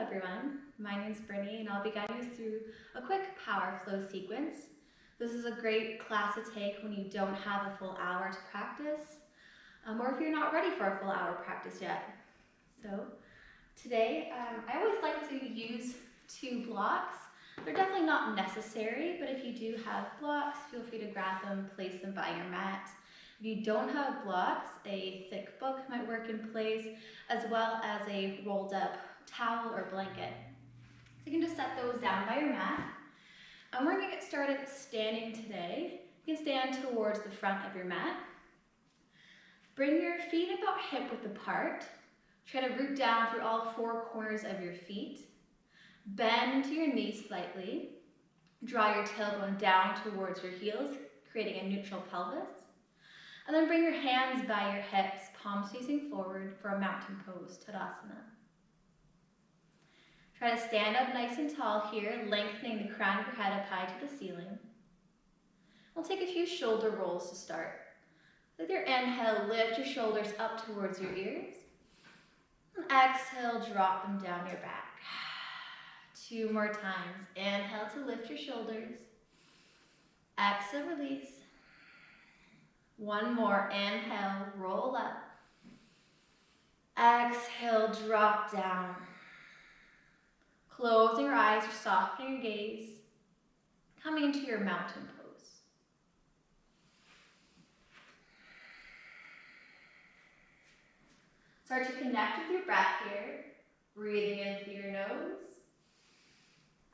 everyone, my name is Brittany and I'll be guiding you through a quick power flow sequence. This is a great class to take when you don't have a full hour to practice, or if you're not ready for a full hour practice yet. So today, I always like to use 2 blocks. They're definitely not necessary, but if you do have blocks, feel free to grab them, place them by your mat. If you don't have blocks, a thick book might work in place, as well as a rolled up towel or blanket. So you can just set those down by your mat. And we're gonna get started standing today. You can stand towards the front of your mat. Bring your feet about hip width apart. Try to root down through all 4 corners of your feet. Bend to your knees slightly. Draw your tailbone down towards your heels, creating a neutral pelvis. And then bring your hands by your hips, palms facing forward for a mountain pose, Tadasana. Try to stand up nice and tall here, lengthening the crown of your head up high to the ceiling. We'll take a few shoulder rolls to start. With your inhale, lift your shoulders up towards your ears. And exhale, drop them down your back. 2 more times. Inhale to lift your shoulders. Exhale, release. 1 more. Inhale, roll up. Exhale, drop down. Closing your eyes, or softening your gaze. Coming into your mountain pose. Start to connect with your breath here. Breathing in through your nose,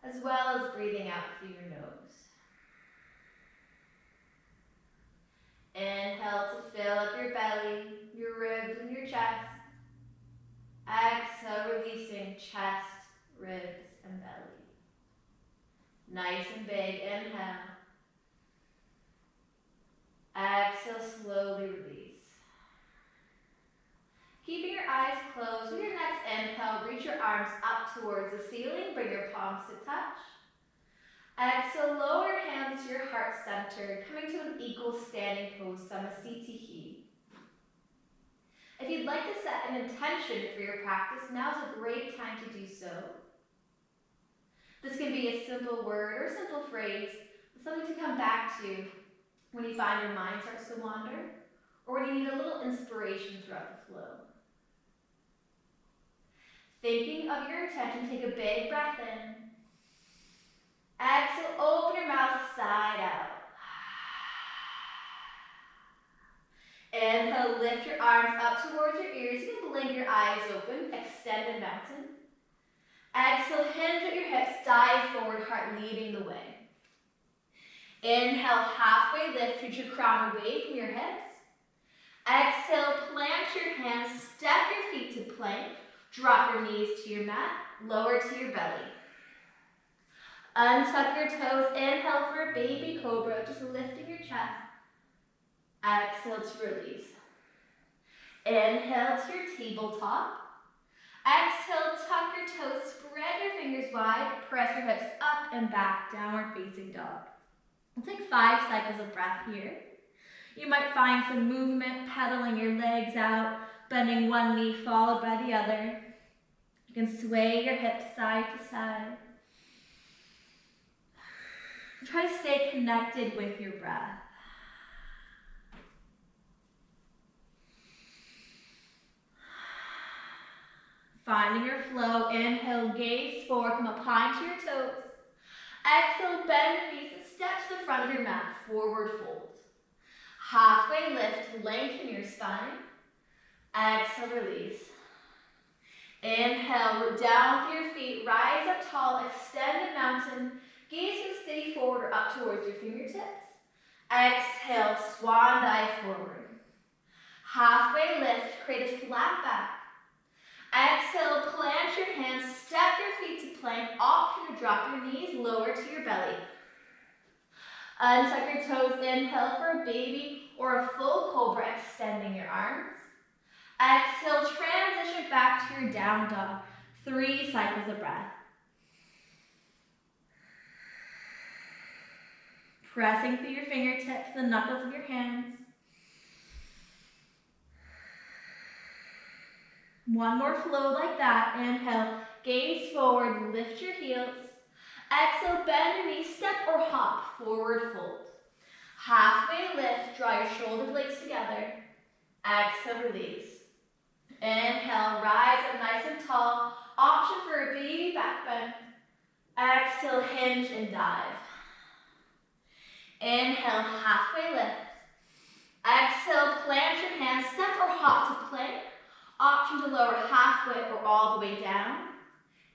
as well as breathing out through your nose. Inhale to fill up your belly, your ribs, and your chest. Exhale, releasing chest, ribs, and belly. Nice and big. Inhale. Exhale, slowly release. Keeping your eyes closed, with your next inhale, reach your arms up towards the ceiling, bring your palms to touch. Exhale, lower your hands to your heart center, coming to an equal standing pose, Samasthiti. If you'd like to set an intention for your practice, now's a great time to do so. This can be a simple word or a simple phrase, something to come back to when you find your mind starts to wander, or when you need a little inspiration throughout the flow. Thinking of your intention, take a big breath in. Exhale, open your mouth side out. Inhale, lift your arms up towards your ears. You can blink your eyes open, extended mountain. Exhale, hinge at your hips, dive forward, heart leading the way. Inhale, halfway lift, reach your crown away from your hips. Exhale, plant your hands, step your feet to plank, drop your knees to your mat, lower to your belly. Untuck your toes, inhale for a baby cobra, just lifting your chest. Exhale to release. Inhale to your tabletop. Exhale, tuck your toes, spread your fingers wide, press your hips up and back, downward facing dog. We'll take 5 cycles of breath here. You might find some movement, pedaling your legs out, bending one knee followed by the other. You can sway your hips side to side. Try to stay connected with your breath. Finding your flow, inhale, gaze forward, come up high to your toes. Exhale, bend your knees and step to the front of your mat, forward fold. Halfway lift, lengthen your spine. Exhale, release. Inhale, root down through your feet, rise up tall, extended mountain. Gaze and stay forward or up towards your fingertips. Exhale, swan dive forward. Halfway lift, create a flat back. Exhale, plant your hands, step your feet to plank, option to drop your knees, lower to your belly. Untuck your toes, inhale for a baby or a full cobra, extending your arms. Exhale, transition back to your down dog. 3 cycles of breath. Pressing through your fingertips, the knuckles of your hands. One more flow like that. Inhale, gaze forward, lift your heels. Exhale, bend your knees, step or hop, forward fold. Halfway lift, draw your shoulder blades together. Exhale, release. Inhale, rise up nice and tall. Option for a baby back bend. Exhale, hinge and dive. Inhale, halfway lift. Exhale, plant your hands, step or hop to plank. Option to lower halfway or all the way down.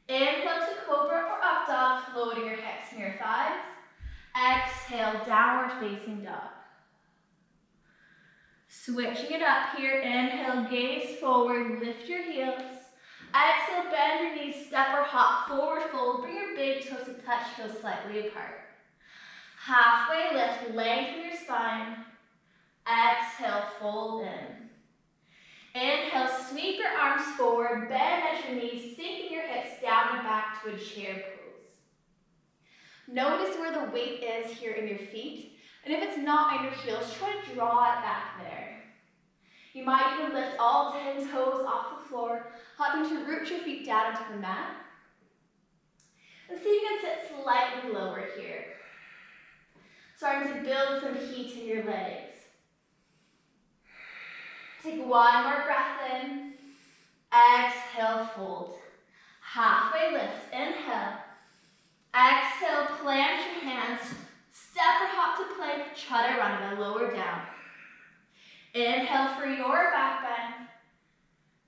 Inhale to cobra or up dog, floating your hips and your thighs. Exhale, downward facing dog. Switching it up here, inhale, gaze forward, lift your heels. Exhale, bend your knees, step or hop, forward fold, bring your big toes to touch, heels slightly apart. Halfway lift, lengthen your spine. Exhale, fold in. Inhale, sweep your arms forward, bend at your knees, sinking your hips down and back to a chair pose. Notice where the weight is here in your feet, and if it's not in your heels, try to draw it back there. You might even lift all 10 toes off the floor, helping to root your feet down into the mat. And see if you can sit slightly lower here. Starting to build some heat in your legs. Take one more breath in. Exhale, fold. Halfway lift, inhale. Exhale, plant your hands. Step or hop to plank, chaturanga, lower down. Inhale for your back bend.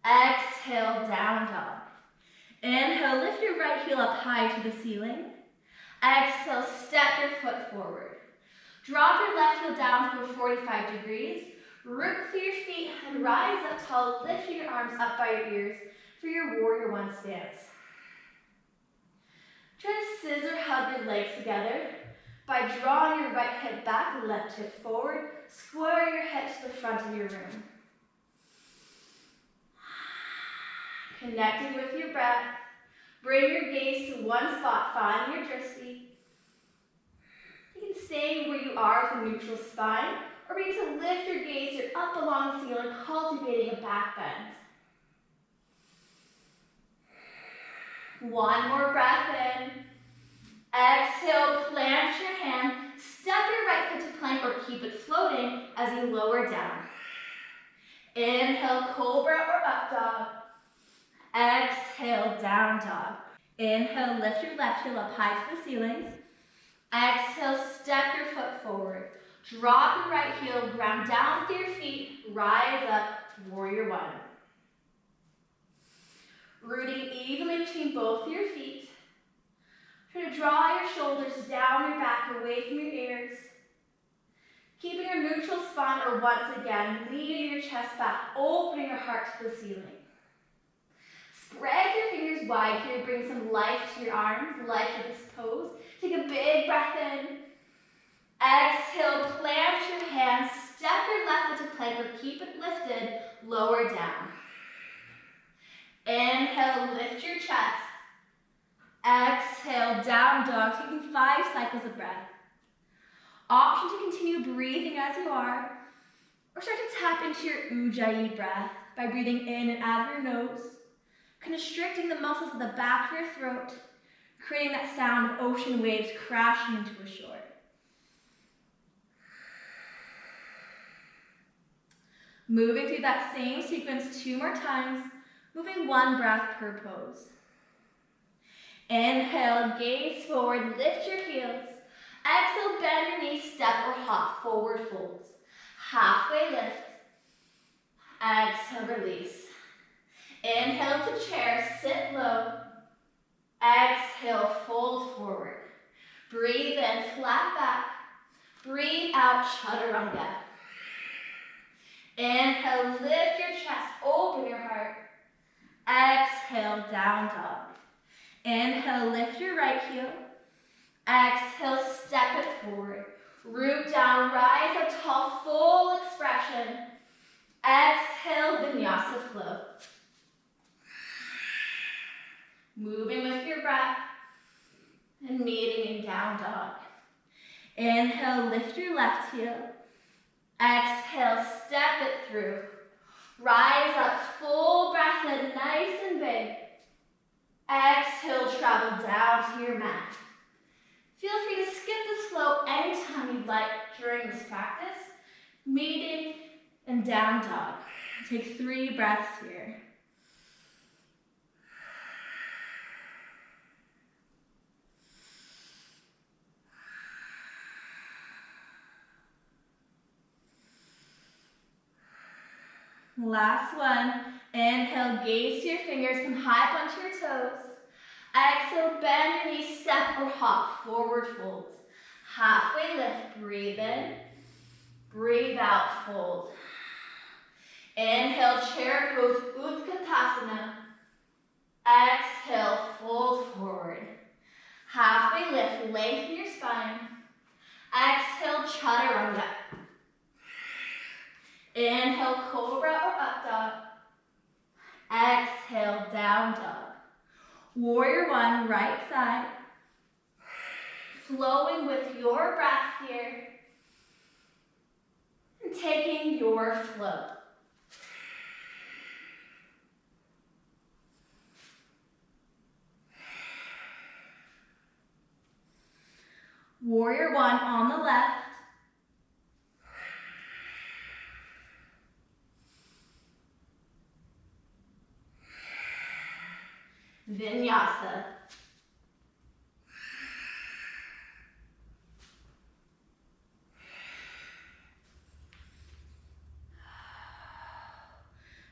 Exhale, down dog. Inhale, lift your right heel up high to the ceiling. Exhale, step your foot forward. Drop your left heel down to a 45 degrees. Root through your feet and rise up tall, lifting your arms up by your ears for your warrior one stance. Try to scissor hug your legs together by drawing your right hip back, left hip forward, square your hips to the front of your room. Connecting with your breath, bring your gaze to one spot, find your drishti. You can stay where you are with a neutral spine, or begin to lift your gaze here up along the ceiling, cultivating a back bend. One more breath in. Exhale, plant your hand. Step your right foot to plank or keep it floating as you lower down. Inhale, cobra or up dog. Exhale, down dog. Inhale, lift your left heel up high to the ceiling. Exhale, step your foot forward. Drop your right heel, ground down with your feet, rise up, warrior one. Rooting evenly between both your feet. Try to draw your shoulders down your back, away from your ears. Keeping your neutral spine, or once again, leading your chest back, opening your heart to the ceiling. Spread your fingers wide here, bring some life to your arms, life to this pose. Take a big breath in. Exhale, plant your hands, step your left foot to plank or keep it lifted, lower down. Inhale, lift your chest. Exhale, down dog, taking 5 cycles of breath. Option to continue breathing as you are, or start to tap into your ujjayi breath by breathing in and out of your nose, constricting the muscles of the back of your throat, creating that sound of ocean waves crashing into a shore. Moving through that same sequence 2 more times, moving 1 breath per pose. Inhale, gaze forward, lift your heels. Exhale, bend your knees, step or hop, forward folds. Halfway lift. Exhale, release. Inhale to chair, sit low. Exhale, fold forward. Breathe in, flat back. Breathe out, chaturanga. Inhale, lift your chest, open your heart. Exhale, down dog. Inhale, lift your right heel. Exhale, step it forward. Root down, rise up tall, full expression. Exhale, vinyasa flow. Moving with your breath and meeting in down dog. Inhale, lift your left heel. Exhale, step it through. Rise up, full breath in, nice and big. Exhale, travel down to your mat. Feel free to skip the flow anytime you'd like during this practice. Meeting and down dog. Take 3 breaths here. Last one. Inhale, gaze to your fingers, come high up onto your toes. Exhale, bend your knees, step or hop, forward fold. Halfway lift, breathe in. Breathe out, fold. Inhale, chair pose, Utkatasana. Exhale, fold forward. Halfway lift, lengthen your spine. Exhale, chaturanga. Inhale, cobra or up dog. Exhale, down dog. Warrior one, right side. Flowing with your breath here. And taking your flow. Warrior one on the left. Vinyasa.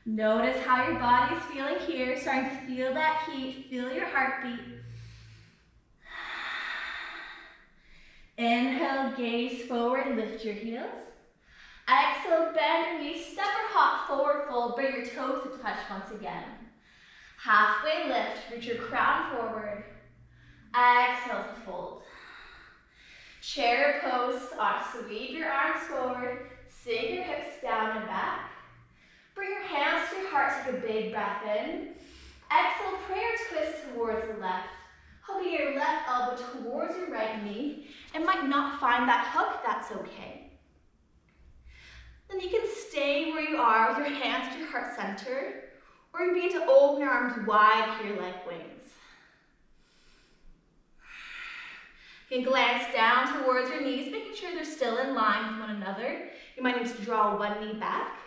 Notice how your body's feeling here, starting to feel that heat, feel your heartbeat. Inhale, gaze forward, lift your heels. Exhale, bend your knees, step or hop, forward fold, bring your toes to touch once again. Halfway lift, reach your crown forward. Exhale to fold. Chair pose, sweep your arms forward, sink your hips down and back. Bring your hands to your heart, take a big breath in. Exhale, prayer twist towards the left. Hugging your left elbow towards your right knee. And might not find that hook, that's okay. Then you can stay where you are with your hands to your heart center, or you begin to open your arms wide here like wings. You can glance down towards your knees, making sure they're still in line with one another. You might need to draw one knee back.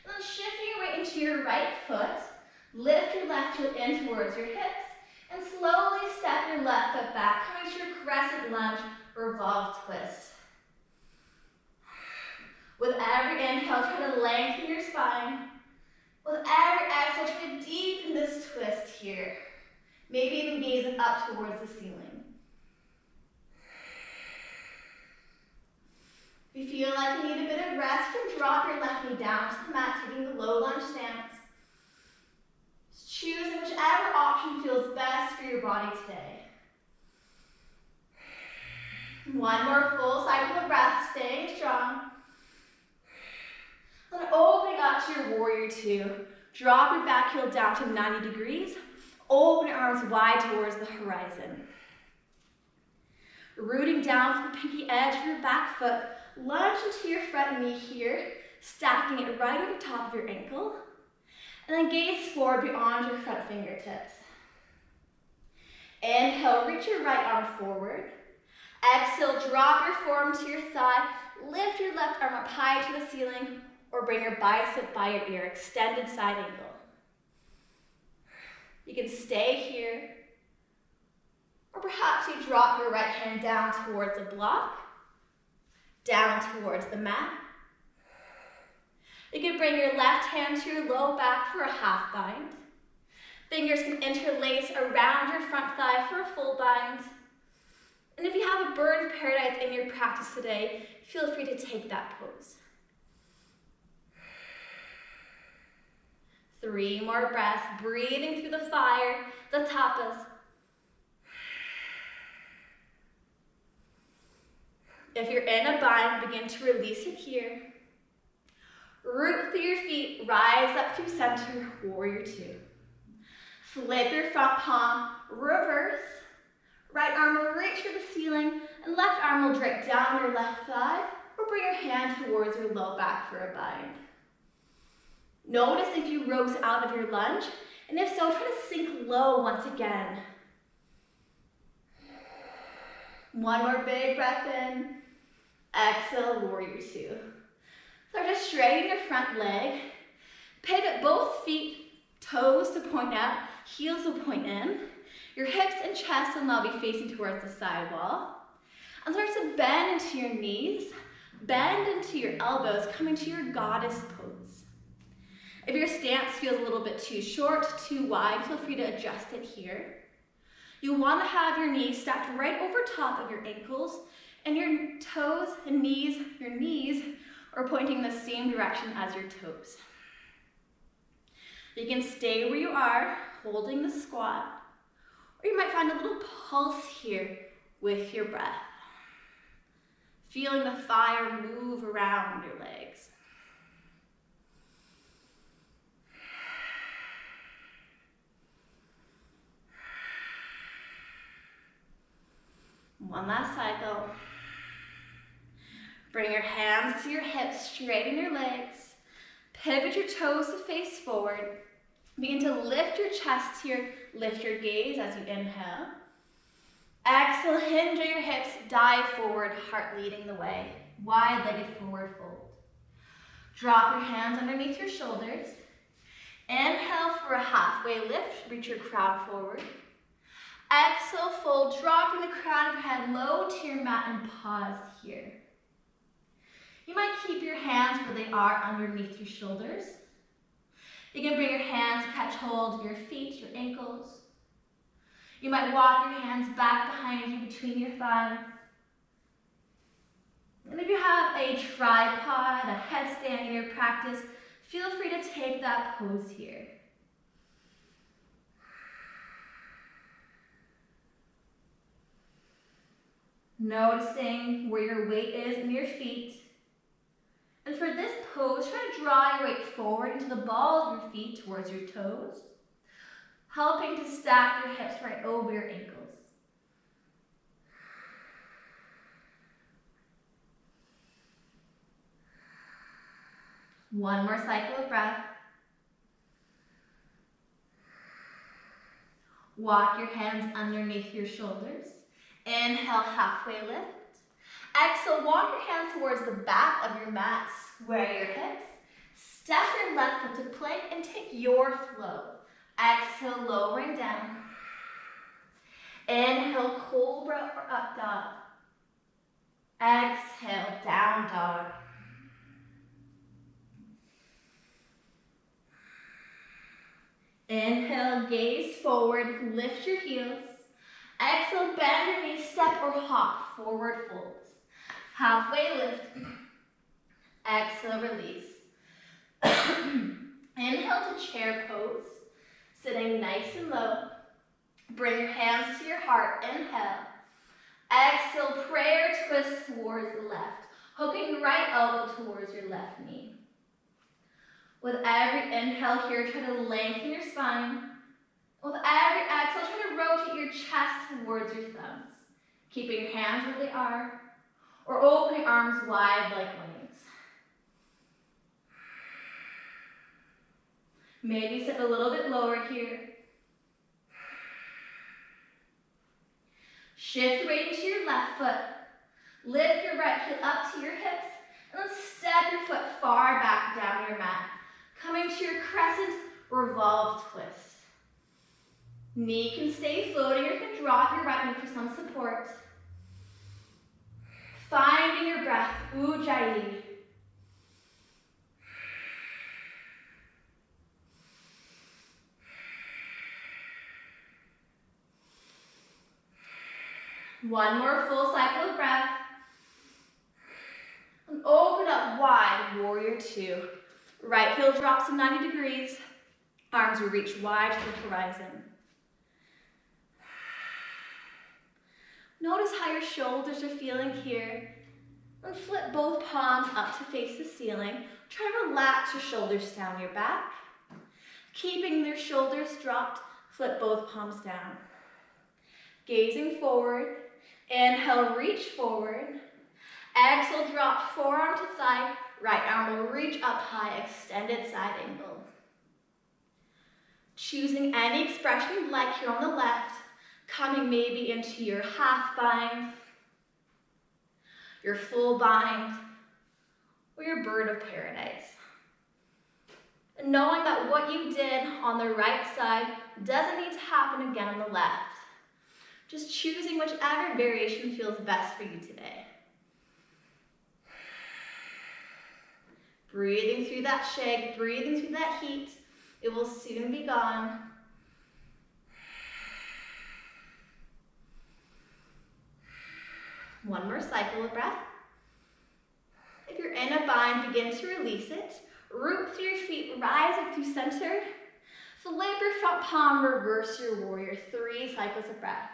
And then shifting your weight into your right foot, lift your left heel in towards your hips, and slowly step your left foot back, coming to your crescent lunge, revolve twist. With every inhale, try to lengthen your spine. With every exhale, try to deepen this twist here. Maybe even gazing up towards the ceiling. If you feel like you need a bit of rest, you can drop your left knee down to the mat, taking the low lunge stance. Just choosing whichever option feels best for your body today. One more full cycle of breath, staying strong. Then opening up to your warrior two. Drop your back heel down to 90 degrees. Open your arms wide towards the horizon. Rooting down to the pinky edge of your back foot. Lunge into your front knee here, stacking it right over top of your ankle. And then gaze forward beyond your front fingertips. Inhale, reach your right arm forward. Exhale, drop your forearm to your thigh. Lift your left arm up high to the ceiling, or bring your bicep by your ear, extended side angle. You can stay here, or perhaps you drop your right hand down towards the block, down towards the mat. You can bring your left hand to your low back for a half bind. Fingers can interlace around your front thigh for a full bind. And if you have a bird of paradise in your practice today, feel free to take that pose. 3 more breaths, breathing through the fire, the tapas. If you're in a bind, begin to release it here. Root through your feet, rise up through center, warrior two. Flip your front palm, reverse. Right arm will reach for the ceiling, and left arm will drape down your left thigh, or bring your hand towards your low back for a bind. Notice if you rose out of your lunge, and if so, try to sink low once again. One more big breath in. Exhale, warrior two. So just straighten your front leg. Pivot both feet, toes to point out, heels will point in. Your hips and chest will now be facing towards the side wall. And start to bend into your knees, bend into your elbows, coming to your goddess pose. If your stance feels a little bit too short, too wide, feel free to adjust it here. You want to have your knees stacked right over top of your ankles, and your toes and knees, your knees are pointing the same direction as your toes. You can stay where you are, holding the squat, or you might find a little pulse here with your breath. Feeling the fire move around your legs. One last cycle. Bring your hands to your hips, straighten your legs. Pivot your toes to face forward. Begin to lift your chest here, lift your gaze as you inhale. Exhale, hinge at your hips, dive forward, heart leading the way. Wide-legged forward fold. Drop your hands underneath your shoulders. Inhale for a halfway lift, reach your crown forward. Exhale, fold, dropping the crown of your head low to your mat and pause here. You might keep your hands where they are underneath your shoulders. You can bring your hands to catch hold of your feet, your ankles. You might walk your hands back behind you between your thighs. And if you have a tripod, a headstand in your practice, feel free to take that pose here. Noticing where your weight is in your feet. And for this pose, try to draw your weight forward into the balls of your feet towards your toes, helping to stack your hips right over your ankles. One more cycle of breath. Walk your hands underneath your shoulders. Inhale, halfway lift. Exhale, walk your hands towards the back of your mat, square your hips. Step your left foot to plank and take your flow. Exhale, lowering down. Inhale, cobra or up dog. Exhale, down dog. Inhale, gaze forward, lift your heels. Exhale, bend your knees, step or hop, forward folds. Halfway lift. Exhale, release. Inhale to chair pose, sitting nice and low. Bring your hands to your heart, inhale. Exhale, prayer twist towards the left, hooking right elbow towards your left knee. With every inhale here, try to lengthen your spine. With every exhale, try to rotate your chest towards your thumbs, keeping your hands where they are, or open your arms wide like wings. Maybe sit a little bit lower here. Shift weight into your left foot. Lift your right heel up to your hips, and then step your foot far back down your mat, coming to your crescent revolve twist. Knee can stay floating, or you can drop your right knee for some support. Finding your breath, Ujjayi. One more full cycle of breath. And open up wide, warrior two. Right heel drops to 90 degrees. Arms will reach wide to the horizon. Notice how your shoulders are feeling here. And flip both palms up to face the ceiling. Try to relax your shoulders down your back. Keeping their shoulders dropped, flip both palms down. Gazing forward. Inhale, reach forward. Exhale, drop forearm to thigh. Right arm will reach up high, extended side angle. Choosing any expression you'd like here on the left, coming maybe into your half bind, your full bind, or your bird of paradise. And knowing that what you did on the right side doesn't need to happen again on the left. Just choosing whichever variation feels best for you today. Breathing through that shake, breathing through that heat. It will soon be gone. One more cycle of breath. If you're in a bind, begin to release it. Root through your feet, rise up through center. Flip your front palm, reverse your warrior. 3 cycles of breath.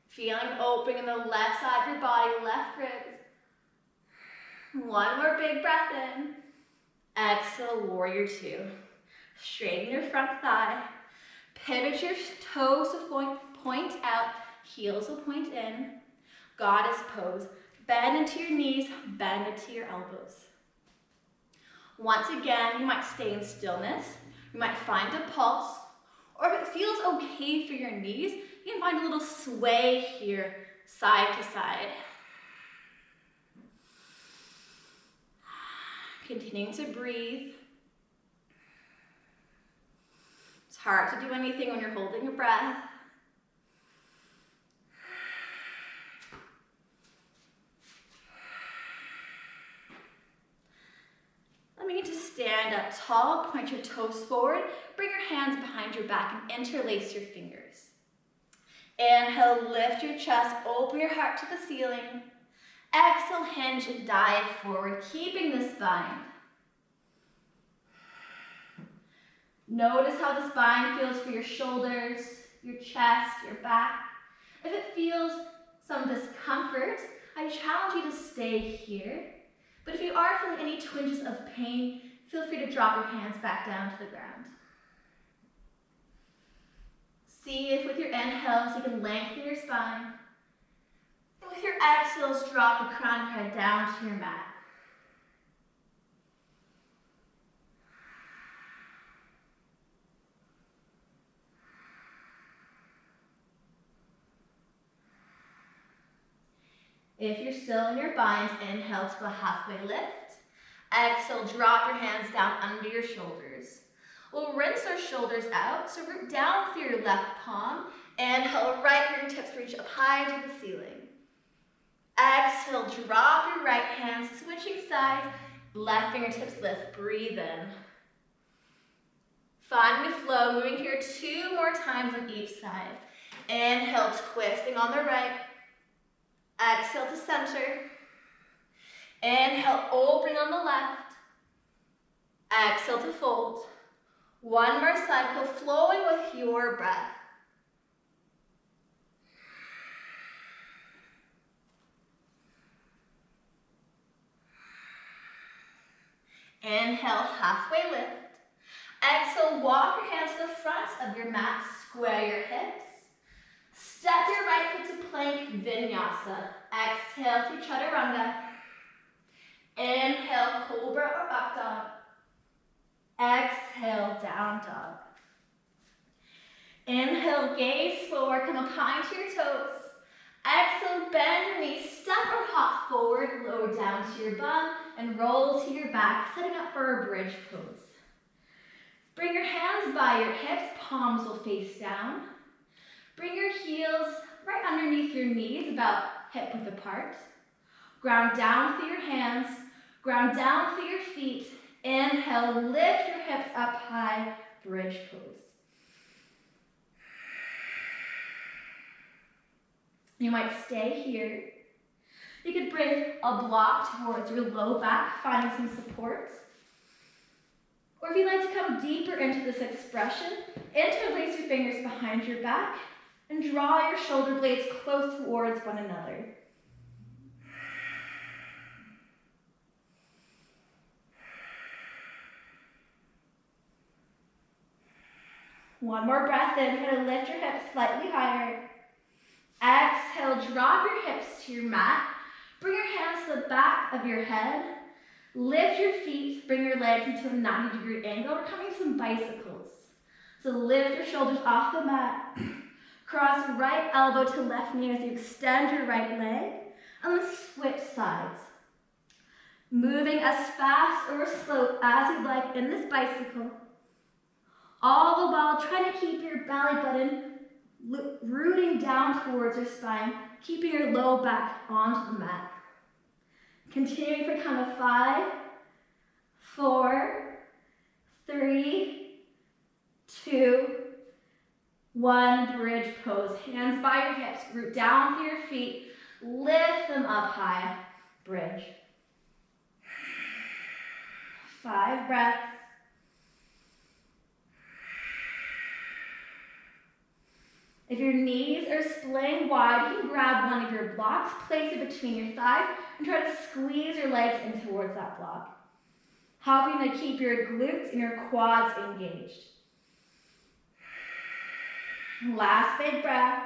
Feeling open in the left side of your body, left ribs. One more big breath in. Exhale, warrior 2. Straighten your front thigh. Pivot your toes to point out. Heels will point in. Goddess pose. Bend into your knees, bend into your elbows. Once again, you might stay in stillness. You might find a pulse. Or if it feels okay for your knees, you can find a little sway here, side to side. Continuing to breathe. It's hard to do anything when you're holding your breath. Then we need to stand up tall, point your toes forward, bring your hands behind your back and interlace your fingers. Inhale, lift your chest, open your heart to the ceiling. Exhale, hinge and dive forward, keeping this bind. Notice how this bind feels for your shoulders, your chest, your back. If it feels some discomfort, I challenge you to stay here. But if you are feeling any twinges of pain, feel free to drop your hands back down to the ground. See if with your inhales you can lengthen your spine. And with your exhales, drop the crown of your head down to your mat. If you're still in your bind, inhale to a halfway lift. Exhale, drop your hands down under your shoulders. We'll rinse our shoulders out, so root down through your left palm. Inhale, right fingertips reach up high to the ceiling. Exhale, drop your right hand, switching sides. Left fingertips lift, breathe in. Finding the flow, moving here 2 more times on each side. Inhale, twisting on the right. Exhale to center. Inhale, opening on the left. Exhale to fold. One more cycle, flowing with your breath. Inhale, halfway lift. Exhale, walk your hands to the front of your mat, square your hips. Step your right foot to plank vinyasa. Exhale to chaturanga. Inhale, cobra or up dog. Exhale, down dog. Inhale, gaze forward, come up high to your toes. Exhale, bend your knees, step or hop forward, lower down to your bum, and roll to your back, setting up for a bridge pose. Bring your hands by your hips, palms will face down. Bring your heels right underneath your knees, about hip width apart. Ground down through your hands, ground down through your feet. Inhale, lift your hips up high, bridge pose. You might stay here. You could bring a block towards your low back, finding some support. Or if you'd like to come deeper into this expression, interlace your fingers behind your back and draw your shoulder blades close towards one another. One more breath in, try to lift your hips slightly higher. Exhale, drop your hips to your mat. Bring your hands to the back of your head. Lift your feet, bring your legs into a 90-degree angle. We're coming to some bicycles. So lift your shoulders off the mat. Cross right elbow to left knee as you extend your right leg. And then switch sides. Moving as fast or slow as you'd like in this bicycle. All the while trying to keep your belly button rooting down towards your spine, keeping your low back onto the mat. Continuing for count of 5, 4, 3, 2, 1. Bridge pose. Hands by your hips, root down through your feet, lift them up high. Bridge. 5 breaths. If your knees are splaying wide, you can grab one of your blocks, place it between your thighs, and try to squeeze your legs in towards that block, helping to keep your glutes and your quads engaged. Last big breath.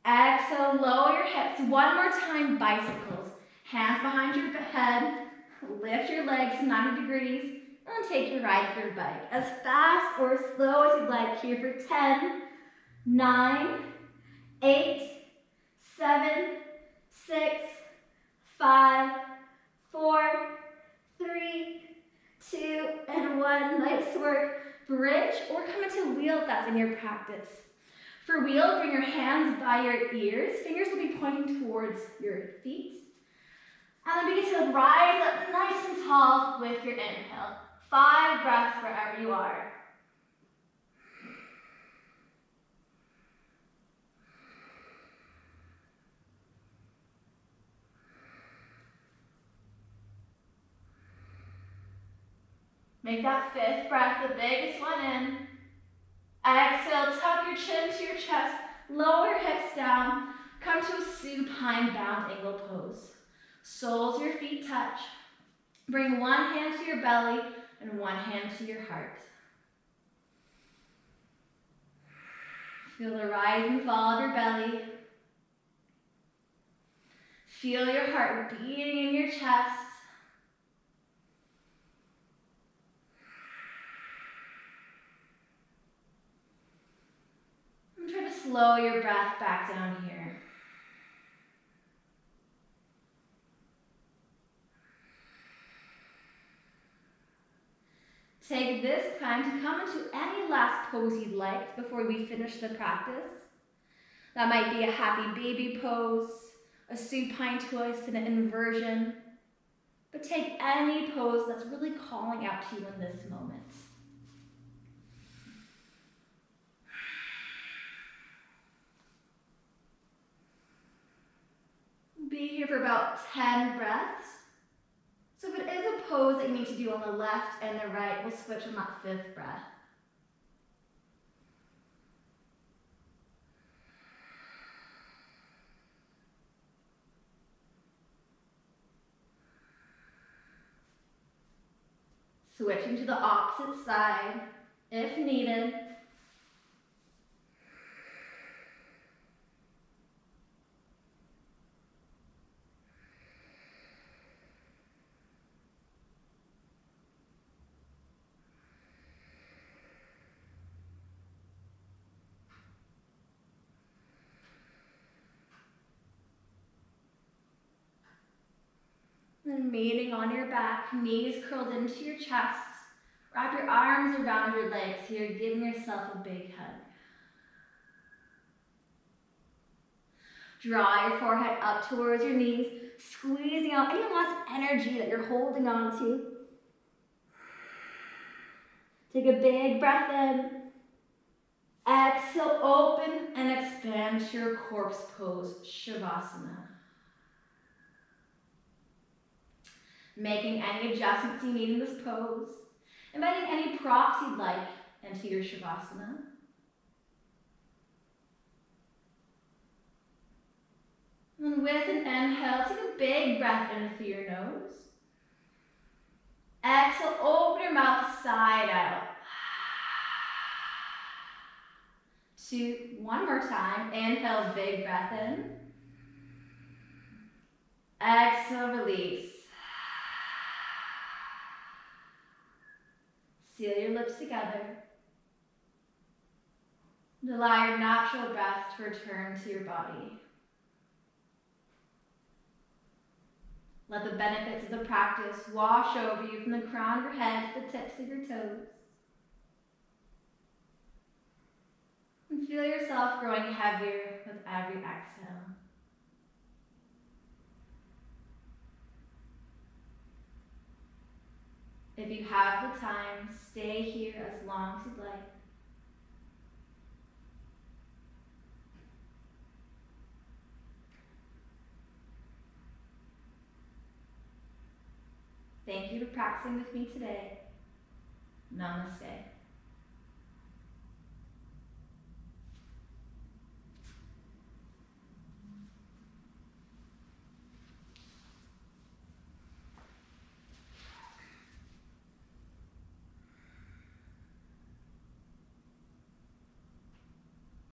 Exhale, lower your hips. One more time, bicycles. Hands behind your head, lift your legs 90 degrees, and take your ride for your bike. As fast or slow as you'd like here for 10, 9, 8, 7, 6, 5, 4, 3, 2, and 1. Nice work. Bridge or come into wheel if that's in your practice. For wheel, bring your hands by your ears. Fingers will be pointing towards your feet. And then begin to rise up nice and tall with your inhale. 5 breaths wherever you are. Make that 5th breath the biggest one in. Exhale, tuck your chin to your chest, lower your hips down, come to a supine bound angle pose. Soles of your feet touch. Bring one hand to your belly and one hand to your heart. Feel the rise and fall of your belly. Feel your heart beating in your chest. And try to slow your breath back down here. Take this time to come into any last pose you'd like before we finish the practice. That might be a happy baby pose, a supine twist, and an inversion. But take any pose that's really calling out to you in this moment. Be here for about 10 breaths. So if it is a pose that you need to do on the left and the right, we'll switch on that 5th breath. Switching to the opposite side, if needed. And meeting on your back, knees curled into your chest. Wrap your arms around your legs here, giving yourself a big hug. Draw your forehead up towards your knees, squeezing out any last energy that you're holding on to. Take a big breath in. Exhale, open and expand to your corpse pose, Savasana. Making any adjustments you need in this pose. Inviting any props you'd like into your Savasana. And with an inhale, take a big breath in through your nose. Exhale, open your mouth side out. 2, one more time. Inhale, big breath in. Exhale, release. Seal your lips together. And allow your natural breath to return to your body. Let the benefits of the practice wash over you from the crown of your head to the tips of your toes. And feel yourself growing heavier with every exhale. If you have the time, stay here as long as you'd like. Thank you for practicing with me today. Namaste.